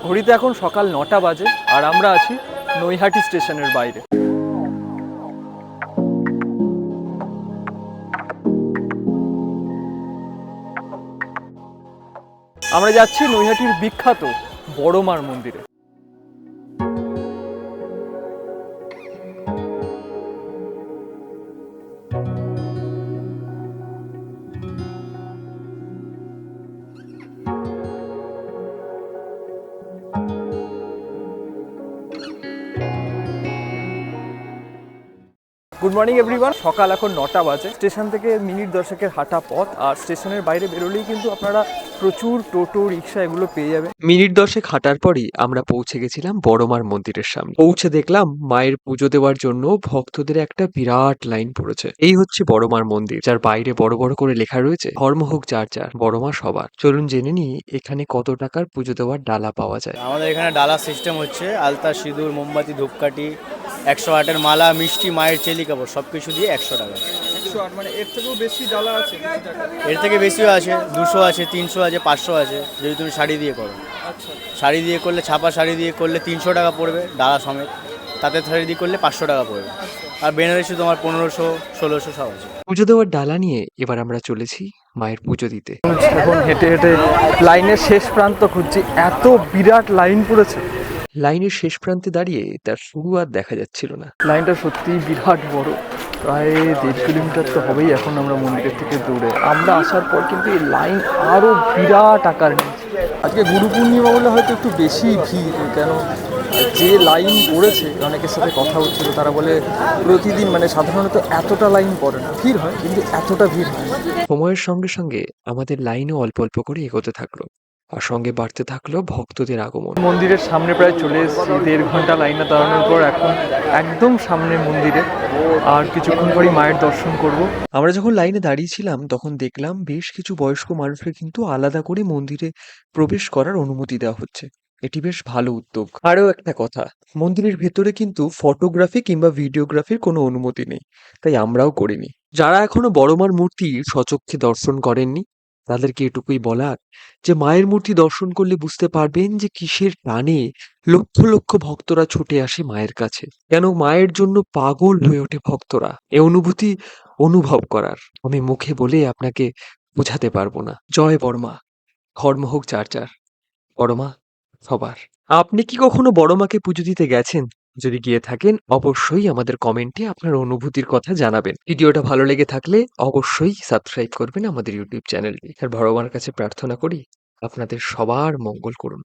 ঘড়িতে এখন সকাল ৯টা বাজে আর আমরা আছি নৈহাটি স্টেশনের বাইরে। আমরা যাচ্ছি নৈহাটির বিখ্যাত বড়মার মন্দিরে। Good morning everyone. সকাল এখন ৯টা বাজে। স্টেশন থেকে মিনিট 10-এর হাঁটা পথ, আর স্টেশনের বাইরে বেরোলেই কিন্তু আপনারা প্রচুর টোটো রিক্সা এগুলো পেয়ে যাবেন। মিনিট 10 হাঁটার পরই আমরা পৌঁছে গেছিলাম বড়মার মন্দিরের সামনে। পৌঁছে দেখলাম মায়ের পুজো দেওয়ার জন্য ভক্তদের একটা বিরাট লাইন পড়েছে। এই হচ্ছে বড়মার মন্দির, যার বাইরে বড় বড় করে লেখা রয়েছে ধর্ম হোক যার যার, বড়মা সবার। চলুন জেনে নিই এখানে কত টাকার পুজো দেওয়ার ডালা পাওয়া যায়। আমাদের এখানে ডালা সিস্টেম হচ্ছে আলতা, সিঁদুর, মোমবাতি, ধূপকাঠি, 108-এর মালা, মিষ্টি, মায়ের চেলি কাপড় সব কিছু দিয়ে 100 টাকা। 108, মানে এর থেকেও বেশি ডালা আছে? এর থেকে বেশিও আছে, 200 আছে, 300 আছে, 500 আছে। যদি তুমি শাড়ি দিয়ে করো, আচ্ছা, শাড়ি দিয়ে করলে, ছাপা শাড়ি দিয়ে করলে 300 টাকা পড়বে ডালা সমেত। তাঁতের শাড়ি দিয়ে করলে 500 টাকা পড়বে। আর বেনারসি তোমার 1500, 1600 সব আছে। পুজো দেওয়ার ডালা নিয়ে এবার আমরা চলেছি মায়ের পুজো দিতে। এখন হেঁটে হেঁটে লাইনের শেষ প্রান্ত খুঁজছি, এত বিরাট লাইন পড়েছে। লাইনের শেষ প্রান্তে দাঁড়িয়ে তার শুরু আর দেখা যাচ্ছিল না। লাইনটা সত্যিই বিরাট বড়, প্রায় 1.5 কিলোমিটার তো হবেই এখন আমরা মন্দিরের থেকে দূরে। আমরা আসার পর কিন্তু এই লাইন আরও বিরাট আকার নিয়েছে। আজকে গুরু পূর্ণিমা বলে হয়তো একটু বেশি ভিড়, কেন যে লাইন পড়েছে, অনেকের সাথে কথা হচ্ছিল, তারা বলে প্রতিদিন মানে সাধারণত এতটা লাইন পড়ে না, ভিড় হয় কিন্তু এতটা ভিড় হয় না। সময়ের সঙ্গে সঙ্গে আমাদের লাইনও অল্প অল্প করে এগোতে থাকলো, আর সঙ্গে বাড়তে থাকলো ভক্তদের আগমন। মন্দিরের সামনে প্রায় চলে এসেছি। 1.5 ঘন্টা লাইনে দাঁড়ানোর পর এখন একদম সামনে মন্দিরে, আর কিছুক্ষণ পরই মায়ের দর্শন করব। আমরা যখন লাইনে দাঁড়িয়েছিলাম তখন দেখলাম বেশ কিছু বয়স্ক মানুষকে কিন্তু আলাদা করে মন্দিরে প্রবেশ করার অনুমতি দেওয়া হচ্ছে। এটি বেশ ভালো উদ্যোগ। আরও একটা কথা, মন্দিরের ভেতরে কিন্তু ফটোগ্রাফি কিংবা ভিডিওগ্রাফির কোনো অনুমতি নেই, তাই আমরাও করিনি। যারা এখনো বড়মার মূর্তি স্বচক্ষে দর্শন করেননি তাদেরকে এটুকুই বলার যে মায়ের মূর্তি দর্শন করলে বুঝতে পারবেন যে কিসের টানে লক্ষ লক্ষ ভক্তরা ছুটে আসে মায়ের কাছে, কেন মায়ের জন্য পাগল হয়ে ওঠে ভক্তরা। এ অনুভূতি অনুভব করার আমি মুখে বলে আপনাকে বোঝাতে পারবো না। জয় বড়মা, ধর্ম হোক যার যার, বড়মা সবার। আপনি কি কখনো বড়মাকে পুজো দিতে গেছেন? যদি গিয়ে থাকেন অবশ্যই আমাদের কমেন্টে আপনার অনুভূতির কথা জানাবেন। ভিডিওটা ভালো লেগে থাকলে অবশ্যই সাবস্ক্রাইব করবেন আমাদের ইউটিউব চ্যানেলটি। আর বড়মার কাছে প্রার্থনা করি আপনাদের সবার মঙ্গল করুন।